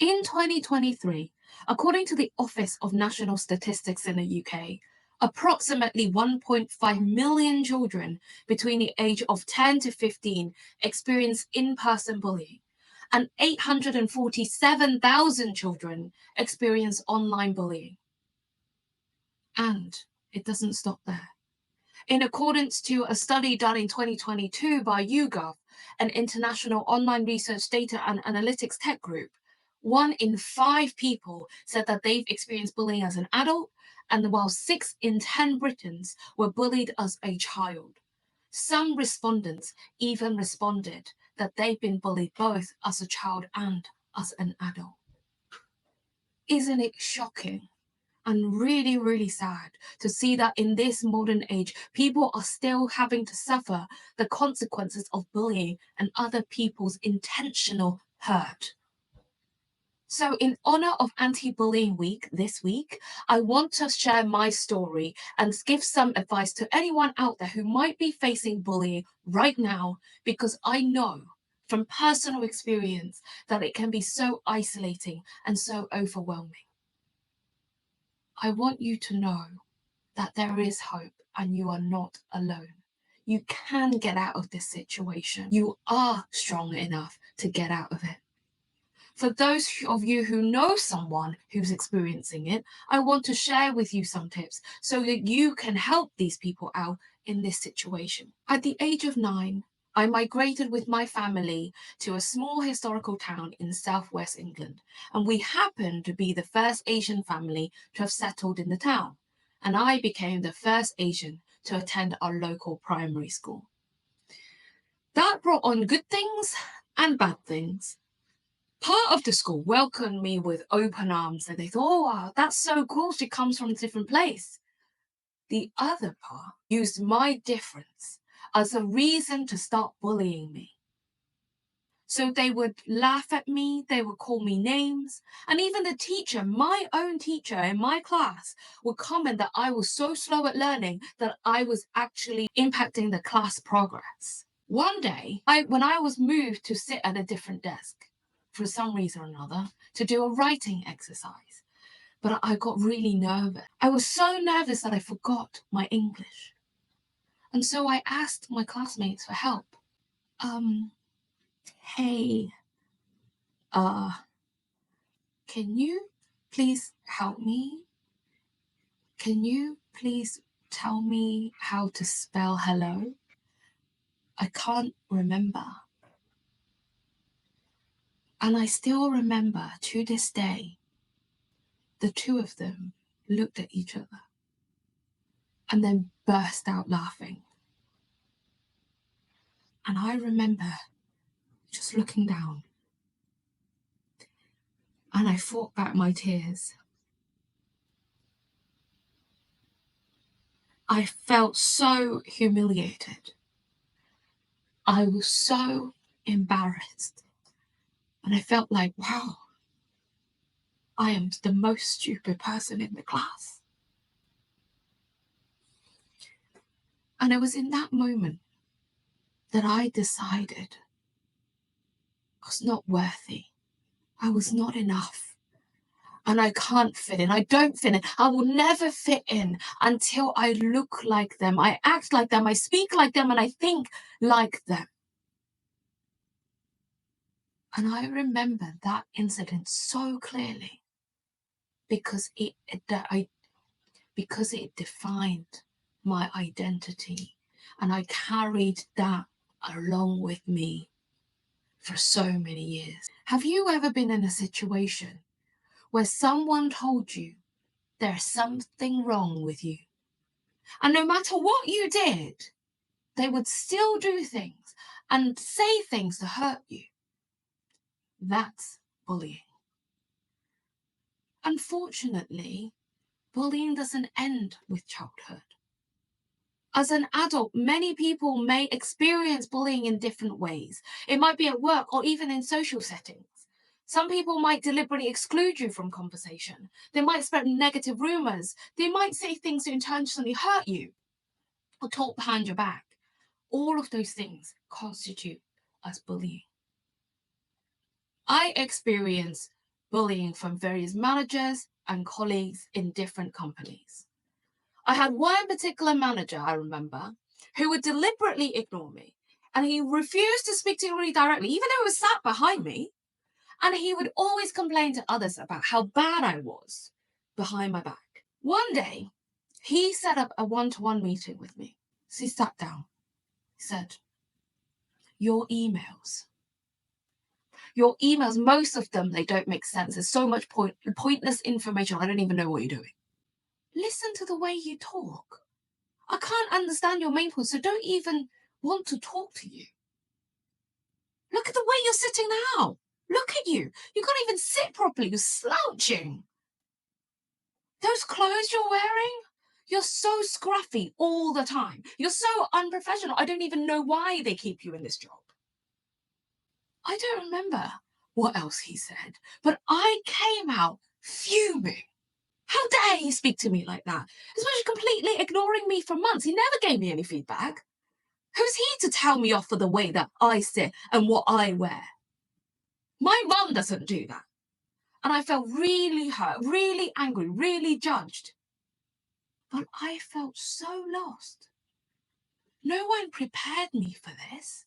In 2023, according to the Office of National Statistics in the UK, approximately 1.5 million children between the age of 10 to 15 experience in-person bullying, and 847,000 children experience online bullying. And it doesn't stop there. In accordance to a study done in 2022 by YouGov, an international online research data and analytics tech group, 1 in 5 people said that they've experienced bullying as an adult, and while 6 in 10 Britons were bullied as a child. Some respondents even responded that they've been bullied both as a child and as an adult. Isn't it shocking? And really, really sad to see that in this modern age, people are still having to suffer the consequences of bullying and other people's intentional hurt. So in honor of Anti-Bullying Week this week, I want to share my story and give some advice to anyone out there who might be facing bullying right now, because I know from personal experience that it can be so isolating and so overwhelming. I want you to know that there is hope and you are not alone. You can get out of this situation. You are strong enough to get out of it. For those of you who know someone who's experiencing it, I want to share with you some tips so that you can help these people out in this situation. At the age of 9, I migrated with my family to a small historical town in southwest England, and we happened to be the first Asian family to have settled in the town, and I became the first Asian to attend our local primary school. That brought on good things and bad things. Part of the school welcomed me with open arms, and they thought, oh, wow, that's so cool, she comes from a different place. The other part used my difference as a reason to start bullying me. So they would laugh at me, they would call me names, and even the teacher, my own teacher in my class, would comment that I was so slow at learning that I was actually impacting the class progress. One day, when I was moved to sit at a different desk, for some reason or another, to do a writing exercise, but I got really nervous. I was so nervous that I forgot my English. And so I asked my classmates for help. Hey, can you please help me? Can you please tell me how to spell hello? I can't remember. And I still remember to this day, the two of them looked at each other and then burst out laughing. And I remember just looking down, and I fought back my tears. I felt so humiliated. I was so embarrassed. And I felt like, wow, I am the most stupid person in the class. And it was in that moment that I decided I was not worthy. I was not enough. And I can't fit in. I don't fit in. I will never fit in until I look like them. I act like them. I speak like them. And I think like them. And I remember that incident so clearly because it defined my identity. And I carried that along with me for so many years. Have you ever been in a situation where someone told you there's something wrong with you? And no matter what you did, they would still do things and say things to hurt you. That's bullying. Unfortunately, bullying doesn't end with childhood. As an adult, many people may experience bullying in different ways. It might be at work or even in social settings. Some people might deliberately exclude you from conversation. They might spread negative rumors. They might say things to intentionally hurt you or talk behind your back. All of those things constitute as bullying. I experienced bullying from various managers and colleagues in different companies. I had one particular manager, I remember, who would deliberately ignore me, and he refused to speak to me directly, even though he was sat behind me. And he would always complain to others about how bad I was behind my back. One day, he set up a one-to-one meeting with me. So he sat down. He said, your emails, most of them, they don't make sense. There's so much pointless information. I don't even know what you're doing. Listen to the way you talk. I can't understand your main point, so don't even want to talk to you. Look at the way you're sitting now. Look at you. You can't even sit properly. You're slouching. Those clothes you're wearing, you're so scruffy all the time. You're so unprofessional. I don't even know why they keep you in this job. I don't remember what else he said, but I came out fuming. How dare he speak to me like that? Especially completely ignoring me for months. He never gave me any feedback. Who's he to tell me off for the way that I sit and what I wear? My mum doesn't do that. And I felt really hurt, really angry, really judged. But I felt so lost. No one prepared me for this.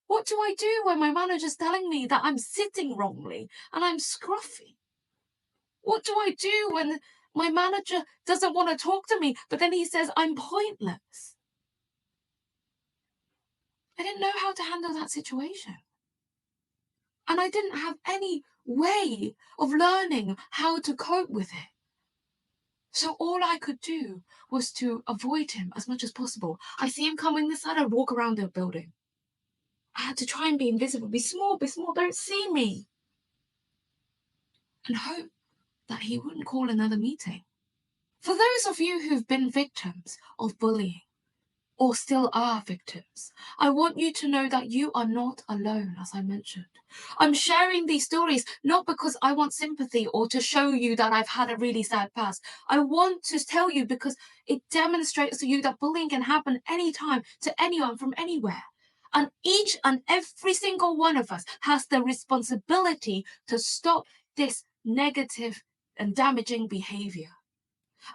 What do I do when my manager's telling me that I'm sitting wrongly and I'm scruffy? What do I do when my manager doesn't want to talk to me, but then he says I'm pointless? I didn't know how to handle that situation. And I didn't have any way of learning how to cope with it. So all I could do was to avoid him as much as possible. I see him coming this side, I'd walk around the building. I had to try and be invisible, be small, don't see me. And hope that he wouldn't call another meeting. For those of you who've been victims of bullying, or still are victims, I want you to know that you are not alone, as I mentioned. I'm sharing these stories not because I want sympathy or to show you that I've had a really sad past. I want to tell you because it demonstrates to you that bullying can happen anytime to anyone from anywhere. And each and every single one of us has the responsibility to stop this negative and damaging behavior.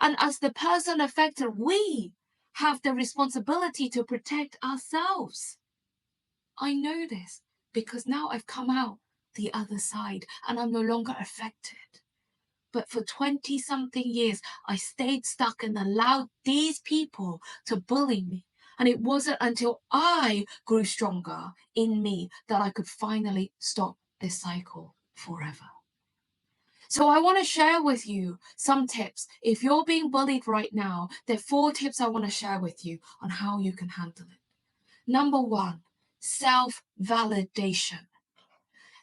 And as the person affected, we have the responsibility to protect ourselves. I know this because now I've come out the other side and I'm no longer affected. But for 20-something years, I stayed stuck and allowed these people to bully me. And it wasn't until I grew stronger in me that I could finally stop this cycle forever. So I want to share with you some tips. If you're being bullied right now, there are 4 tips I want to share with you on how you can handle it. Number 1, self-validation.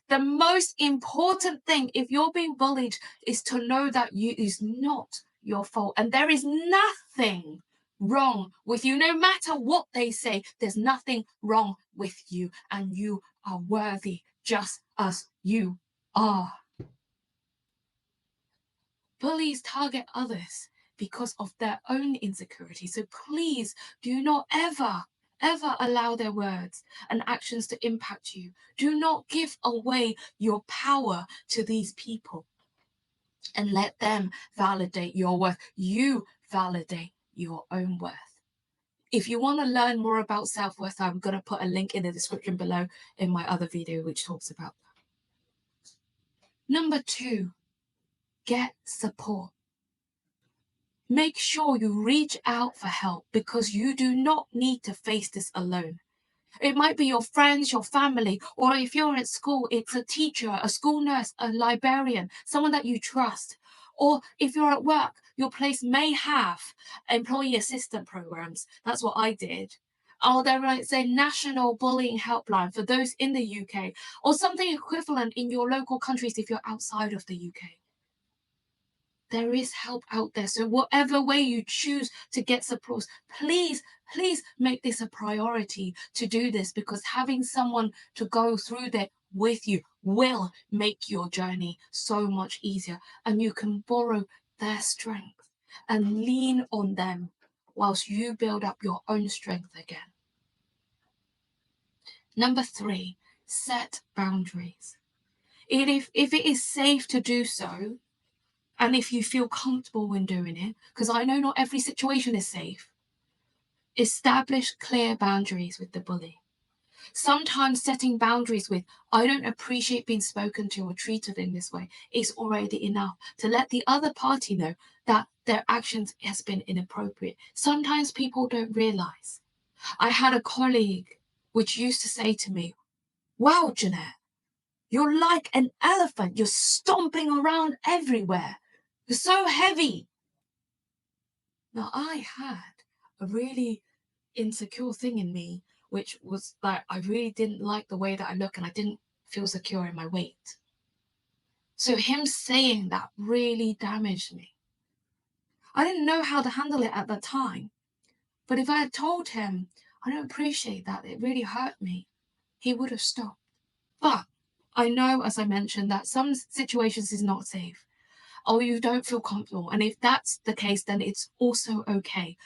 The most important thing if you're being bullied is to know that it's not your fault. And there is nothing wrong with you. No matter what they say, there's nothing wrong with you. And you are worthy just as you are. Bullies target others because of their own insecurity. So please do not ever allow their words and actions to impact you. Do not give away your power to these people and let them validate your worth. You validate your own worth. If you want to learn more about self-worth, I'm going to put a link in the description below in my other video which talks about that. Number 2, get support. Make sure you reach out for help because you do not need to face this alone. It might be your friends, your family, or if you're at school, it's a teacher, a school nurse, a librarian, someone that you trust. Or if you're at work, your place may have employee assistance programs. That's what I did. Or there might say National Bullying Helpline for those in the UK, or something equivalent in your local countries if you're outside of the UK. There is help out there. So whatever way you choose to get support, please make this a priority to do this, because having someone to go through that with you will make your journey so much easier, and you can borrow their strength and lean on them whilst you build up your own strength again. Number 3, set boundaries. If it is safe to do so, and if you feel comfortable when doing it, because I know not every situation is safe, establish clear boundaries with the bully. Sometimes setting boundaries with, I don't appreciate being spoken to or treated in this way, is already enough to let the other party know that their actions has been inappropriate. Sometimes people don't realize. I had a colleague which used to say to me, wow, Jeanette, you're like an elephant. You're stomping around everywhere. You're so heavy. Now, I had a really insecure thing in me, which was that I really didn't like the way that I look and I didn't feel secure in my weight. So him saying that really damaged me. I didn't know how to handle it at that time. But if I had told him, I don't appreciate that, it really hurt me, he would have stopped. But I know, as I mentioned, that some situations is not safe or you don't feel comfortable. And if that's the case, then it's also okay.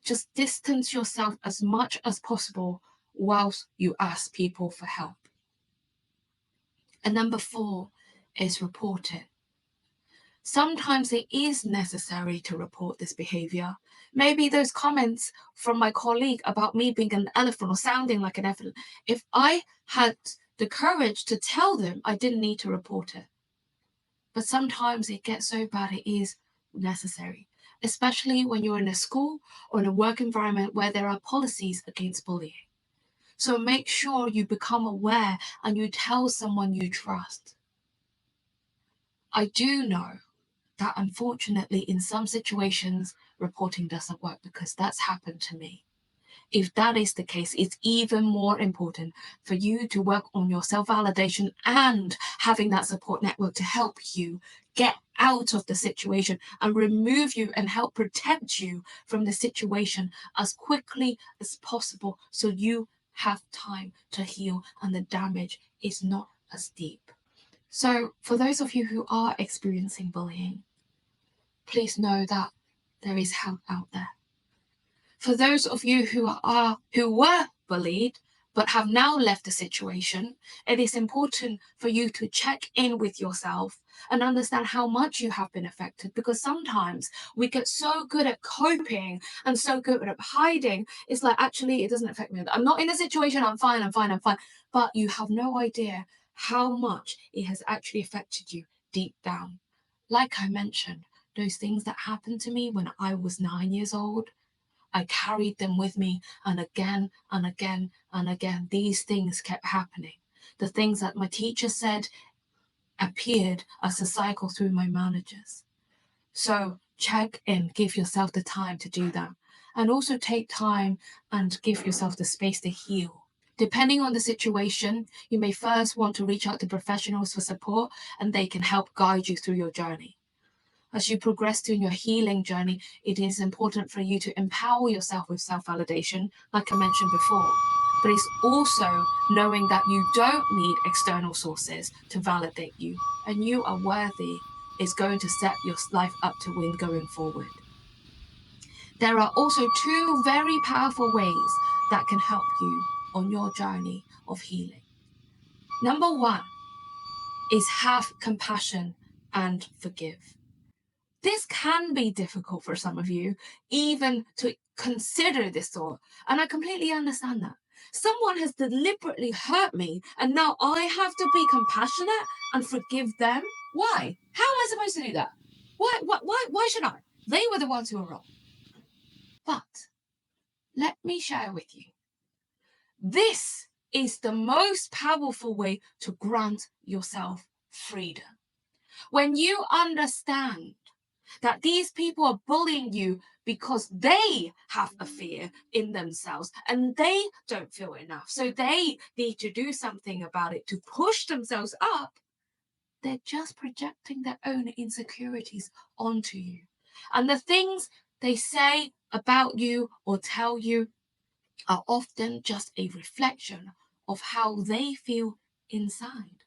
Just distance yourself as much as possible whilst you ask people for help. And number 4 is report it. Sometimes it is necessary to report this behavior. Maybe those comments from my colleague about me being an elephant or sounding like an elephant, if I had the courage to tell them, I didn't need to report it. But sometimes it gets so bad it is necessary, especially when you're in a school or in a work environment where there are policies against bullying. So make sure you become aware and you tell someone you trust. I do know that unfortunately in some situations reporting doesn't work, because that's happened to me. If that is the case, it's even more important for you to work on your self-validation and having that support network to help you get out of the situation and remove you and help protect you from the situation as quickly as possible, so you have time to heal and the damage is not as deep. So for those of you who are experiencing bullying, please know that there is help out there. For those of you who were bullied but have now left the situation, it is important for you to check in with yourself and understand how much you have been affected, because sometimes we get so good at coping and so good at hiding. It's like, actually, it doesn't affect me. I'm not in a situation. I'm fine. I'm fine. I'm fine. But you have no idea how much it has actually affected you deep down. Like I mentioned, those things that happened to me when I was 9 years old, I carried them with me, and again and again and again, these things kept happening. The things that my teacher said appeared as a cycle through my managers. So check in, give yourself the time to do that. And also take time and give yourself the space to heal. Depending on the situation, you may first want to reach out to professionals for support, and they can help guide you through your journey. As you progress through your healing journey, it is important for you to empower yourself with self-validation, like I mentioned before. But it's also knowing that you don't need external sources to validate you, and you are worthy is going to set your life up to win going forward. There are also 2 very powerful ways that can help you on your journey of healing. Number 1 is have compassion and forgive. This can be difficult for some of you, even to consider this thought. And I completely understand that. Someone has deliberately hurt me, and now I have to be compassionate and forgive them. Why? How am I supposed to do that? Why should I? They were the ones who were wrong. But let me share with you. This is the most powerful way to grant yourself freedom. When you understand that these people are bullying you because they have a fear in themselves and they don't feel enough, so they need to do something about it to push themselves up, they're just projecting their own insecurities onto you. And the things they say about you or tell you are often just a reflection of how they feel inside.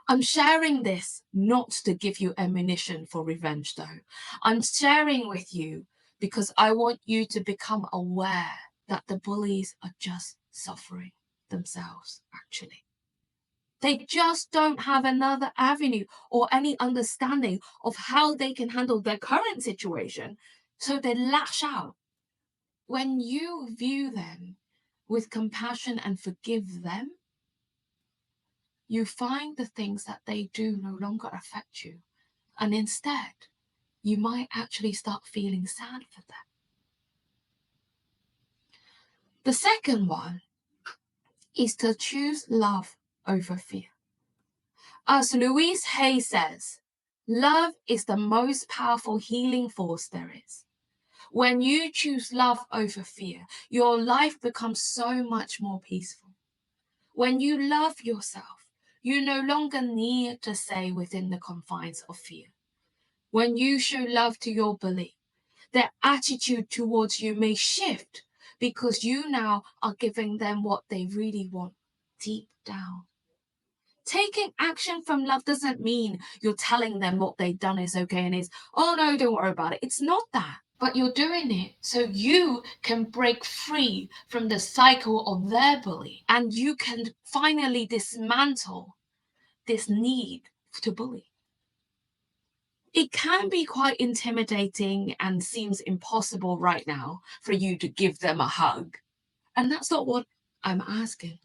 I'm sharing this not to give you ammunition for revenge, though. I'm sharing with you because I want you to become aware that the bullies are just suffering themselves, actually. They just don't have another avenue or any understanding of how they can handle their current situation. So they lash out. When you view them with compassion and forgive them, you find the things that they do no longer affect you. And instead, you might actually start feeling sad for them. The second one is to choose love over fear. As Louise Hay says, love is the most powerful healing force there is. When you choose love over fear, your life becomes so much more peaceful. When you love yourself, you no longer need to stay within the confines of fear. When you show love to your bully, their attitude towards you may shift because you now are giving them what they really want deep down. Taking action from love doesn't mean you're telling them what they've done is okay and is, oh no, don't worry about it. It's not that. But you're doing it so you can break free from the cycle of their bully and you can finally dismantle this need to bully. It can be quite intimidating and seems impossible right now for you to give them a hug. And that's not what I'm asking.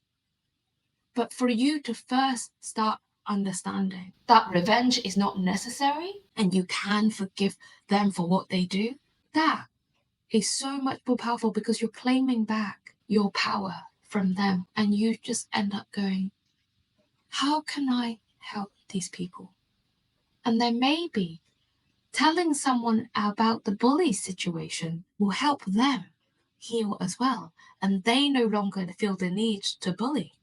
But for you to first start understanding that revenge is not necessary and you can forgive them for what they do, that is so much more powerful because you're claiming back your power from them and you just end up going, how can I help these people? And then maybe telling someone about the bully situation will help them heal as well, and they no longer feel the need to bully.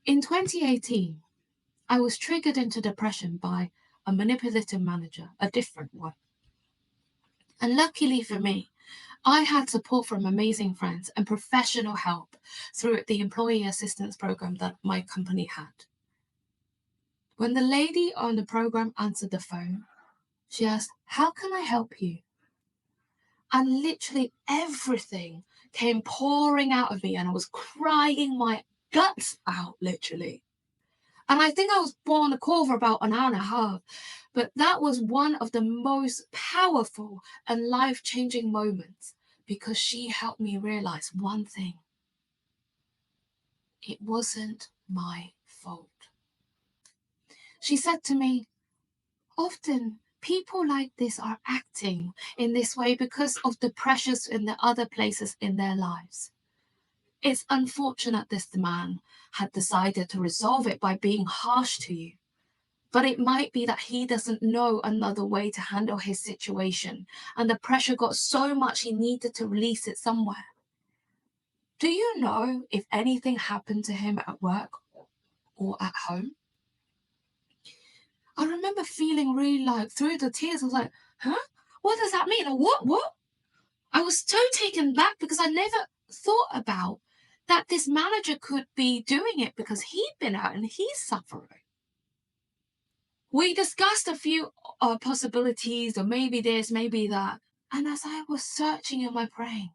In 2018, I was triggered into depression by a manipulative manager, a different one. And luckily for me, I had support from amazing friends and professional help through the employee assistance program that my company had. When the lady on the program answered the phone, she asked, how can I help you? And literally everything came pouring out of me and I was crying my guts out, literally. And I think I was on the call for about an hour and a half, but that was one of the most powerful and life-changing moments because she helped me realize one thing. It wasn't my fault. She said to me, often people like this are acting in this way because of the pressures in the other places in their lives. It's unfortunate this man had decided to resolve it by being harsh to you. But it might be that he doesn't know another way to handle his situation, and the pressure got so much he needed to release it somewhere. Do you know if anything happened to him at work or at home? I remember feeling really like through the tears, I was like, huh? What does that mean? Like, what? I was so taken back because I never thought about that this manager could be doing it because he'd been hurt and he's suffering. We discussed a few possibilities, or maybe this, maybe that. And as I was searching in my brain,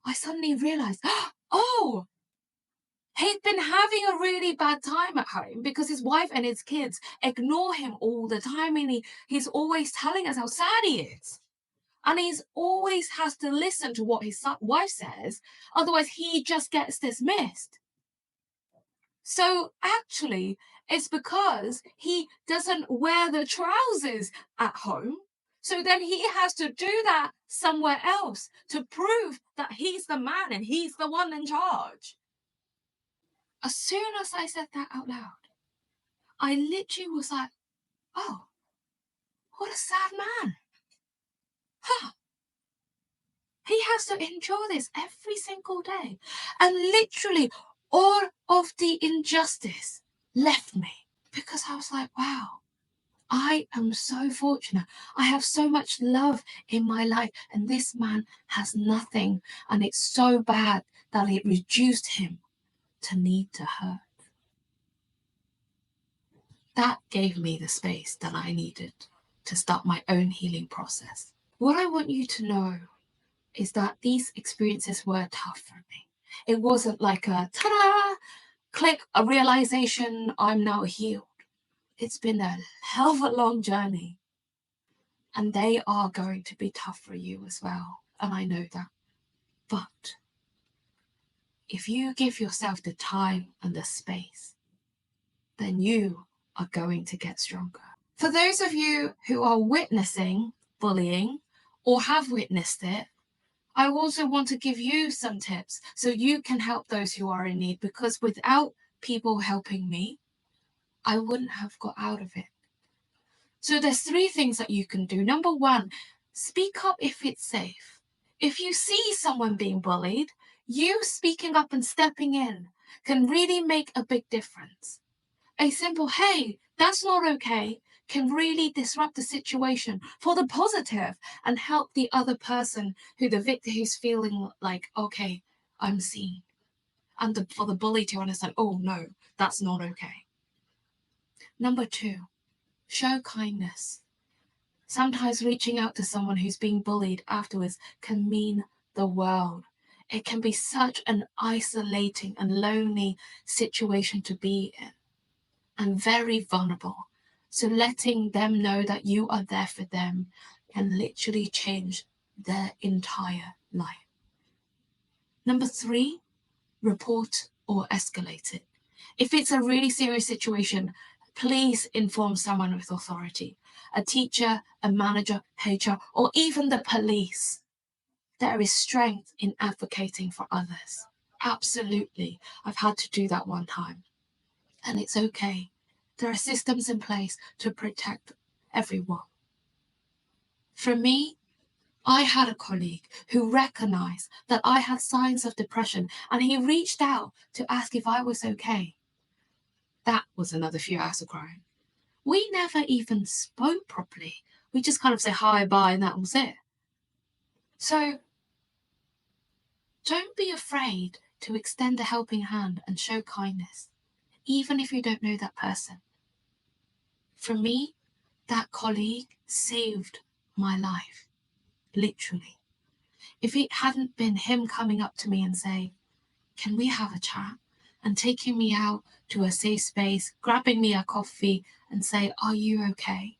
I suddenly realized, oh, he'd been having a really bad time at home because his wife and his kids ignore him all the time. And he's always telling us how sad he is. And he's always has to listen to what his wife says. Otherwise, he just gets dismissed. So actually, it's because he doesn't wear the trousers at home. So then he has to do that somewhere else to prove that he's the man and he's the one in charge. As soon as I said that out loud, I literally was like, oh, what a sad man. Huh. He has to endure this every single day. And literally all of the injustice left me because I was like, wow, I am so fortunate. I have so much love in my life, and this man has nothing. And it's so bad that it reduced him to need to hurt. That gave me the space that I needed to start my own healing process. What I want you to know is that these experiences were tough for me. It wasn't like a ta-da, Click a realization, I'm now healed. It's been a hell of a long journey, and they are going to be tough for you as well. And I know that. But if you give yourself the time and the space, then you are going to get stronger. For those of you who are witnessing bullying or have witnessed it, I also want to give you some tips so you can help those who are in need, because without people helping me, I wouldn't have got out of it. So there's 3 things that you can do. Number 1, speak up if it's safe. If you see someone being bullied, you speaking up and stepping in can really make a big difference. A simple, hey, that's not okay, can really disrupt the situation for the positive and help the other person the victim who's feeling like, okay, I'm seen. And for the bully to understand, oh no, that's not okay. Number 2, show kindness. Sometimes reaching out to someone who's being bullied afterwards can mean the world. It can be such an isolating and lonely situation to be in, and very vulnerable. So letting them know that you are there for them can literally change their entire life. Number 3, report or escalate it. If it's a really serious situation, please inform someone with authority, a teacher, a manager, HR, or even the police. There is strength in advocating for others. Absolutely. I've had to do that one time. And it's okay. There are systems in place to protect everyone. For me, I had a colleague who recognized that I had signs of depression, and he reached out to ask if I was okay. That was another few hours of crying. We never even spoke properly. We just kind of say hi, bye, and that was it. So don't be afraid to extend a helping hand and show kindness, even if you don't know that person. For me, that colleague saved my life, literally. If it hadn't been him coming up to me and saying, can we have a chat? And taking me out to a safe space, grabbing me a coffee and say, are you okay?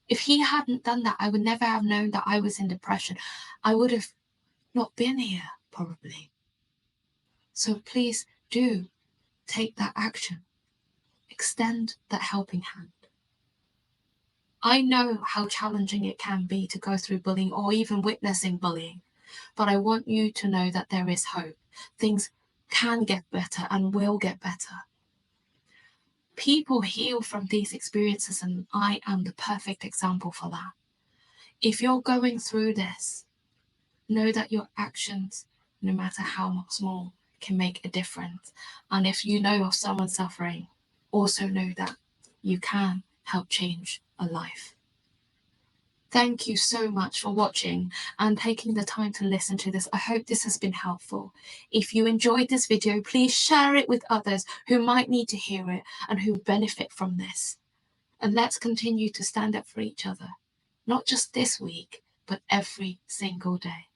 If he hadn't done that, I would never have known that I was in depression. I would have not been here, probably. So please do take that action. Extend that helping hand. I know how challenging it can be to go through bullying or even witnessing bullying, but I want you to know that there is hope. Things can get better and will get better. People heal from these experiences, and I am the perfect example for that. If you're going through this, know that your actions, no matter how small, can make a difference. And if you know of someone suffering, also know that you can help change a life. Thank you so much for watching and taking the time to listen to this. I hope this has been helpful. If you enjoyed this video, please share it with others who might need to hear it and who benefit from this. And let's continue to stand up for each other, not just this week, but every single day.